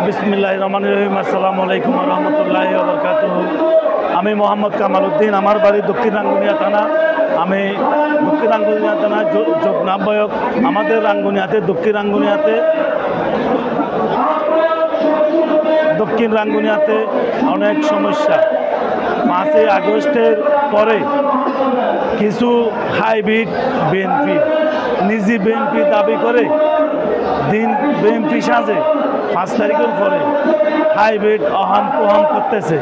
বিসমিল্লাহির রহমানির রহিম। আসসালামু আলাইকুম ওয়া রাহমাতুল্লাহি ওয়া বারাকাতুহু। আমি মোহাম্মদ কামাল উদ্দিন, আমার বাড়ি দক্ষিণ রাঙ্গুনিয়া থানা। আমি দক্ষিণ রাঙ্গুনিয়া থানা যুগ্ম আহ্বায়ক। আমাদের রাঙ্গুনিয়াতে দক্ষিণ রাঙ্গুনিয়াতে অনেক সমস্যা। 5ই আগস্টের পরে কিছু হাইব্রিড বিএনপি নিজি বিএনপি দাবি করে দিন বিএনপি সাজে 5 তারিখের পরে হাইব্রিড অহাম পোহাম করতেছে।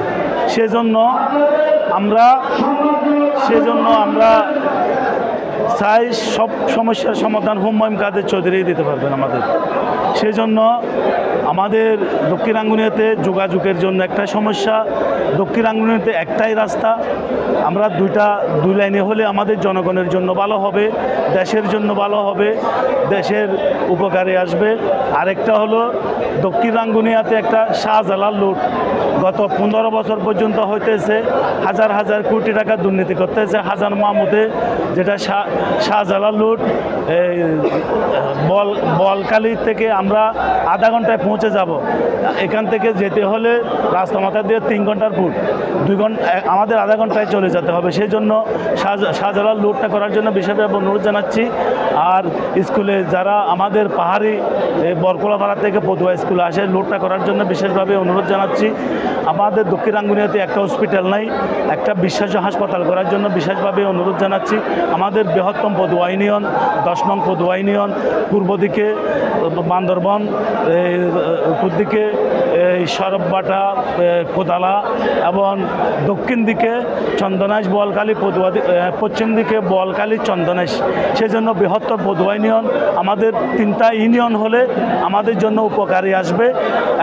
সেজন্য আমরা চাই সব সমস্যার সমাধান হুমায়ুন কাদের চৌধুরী দিতে পারবেন আমাদের। সেজন্য আমাদের দক্ষিণ রাঙ্গুনিয়াতে যোগাযোগের জন্য একটা সমস্যা। দক্ষিণ রাঙ্গুনিয়াতে একটাই রাস্তা, আমরা দুই লাইনে হলে আমাদের জনগণের জন্য ভালো হবে, দেশের জন্য ভালো হবে, দেশের উপকারে আসবে। আরেকটা হলো দক্ষিণ রাঙ্গুনিয়াতে একটা শাহজালাল লুট গত 15 বছর পর্যন্ত হইতেছে। হাজার হাজার কোটি টাকা দুর্নীতি করতেছে হাজার মাহমুদে, যেটা শাহজালাল লুট। বলকালি থেকে আমরা আধা ঘন্টায় পৌঁছে যাব। এখান থেকে যেতে হলে রাস্তা মাথা দিয়ে 3 ঘন্টার ফুট, 2 ঘন্টা আমাদের আধা ঘন্টায় চলে যেতে হবে। সেই জন্য শাহজালাল লুটটা করার জন্য বিশেষভাবে অনুরোধ জানাচ্ছি। আর স্কুলে যারা আমাদের পাহাড়ি বরকলাপাড়া থেকে পদুয়া স্কুলে আসে, লুটটা করার জন্য বিশেষভাবে অনুরোধ জানাচ্ছি। আমাদের দক্ষিণ রাঙ্গুনিয়াতে একটা হসপিটাল নাই, একটা বিশ্বাস্য হাসপাতাল করার জন্য বিশেষভাবে অনুরোধ জানাচ্ছি। আমাদের বৃহত্তম পদুয়া ইউনিয়ন 10 নং পদুয়া ইউনিয়ন, পূর্ব দিকে বান্দরবন, উত্তর দিকে সরববাটা কোদালা এবং দক্ষিণ দিকে চন্দনাইশ বোয়ালখালী পদুয়া, পশ্চিম দিকে বোয়ালখালী চন্দনাইশ। সেজন্য বৃহত্তর পদুয়া ইউনিয়ন, আমাদের 3টা ইউনিয়ন হলে আমাদের জন্য উপকারী আসবে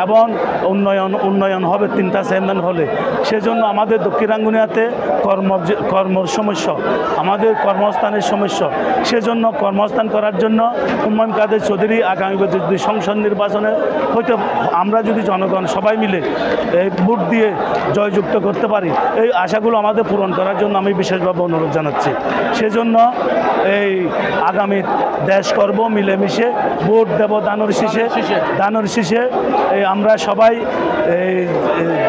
এবং উন্নয়ন হবে 3টা চেয়ারম্যান হলে। সেজন্য আমাদের দক্ষিণ রাঙ্গুনিয়াতে কর্মর সমস্যা, আমাদের কর্মস্থানের সমস্যা। সেজন্য কর্মস্থান করার জন্য হুমায়ুন কাদের চৌধুরী আগামী যদি সংসদ নির্বাচনে হয়তো আমরা যদি জনগণ সবাই মিলে ভোট দিয়ে জয়যুক্ত করতে পারি, এই আশাগুলো আমাদের পূরণ করার জন্য আমি বিশেষভাবে অনুরোধ জানাচ্ছি। সেজন্য এই আগামী দেশ করব মিলেমিশে, ভোট দেব দানোর শীষে আমরা সবাই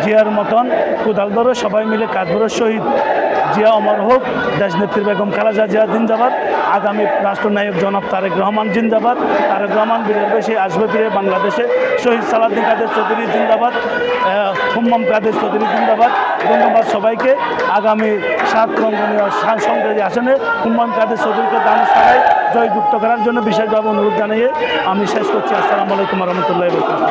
জিয়ার মতন কোদাল ধরো সবাই মিলে কাজ করো। শহীদ জিয়া অমর হোক, দেশনেত্রী বেগম খালেদা জিয়া জিন্দাবাদ, আগামী রাষ্ট্রনায়ক জনাব তারেক রহমান জিন্দাবাদ, তারেক রহমান বীরের বেশে আসবে ফিরে বাংলাদেশে, শহীদ সালাউদ্দিন কাদের চৌধুরী জিন্দাবাদ, হুম্মাম কাদের চৌধুরী জিন্দাবাদ। ধন্যবাদ সবাইকে। আগামী 7 রঙ্গনীয় সংসদীয় আসনে হুম্মাম কাদের চৌধুরীকে দান ছাড়াই জয়যুক্ত করার জন্য বিশেষভাবে অনুরোধ জানিয়ে আমি শেষ করছি। আসসালামু আলাইকুম ওয়া রাহমাতুল্লাহি ওয়া বারাকাতুহু।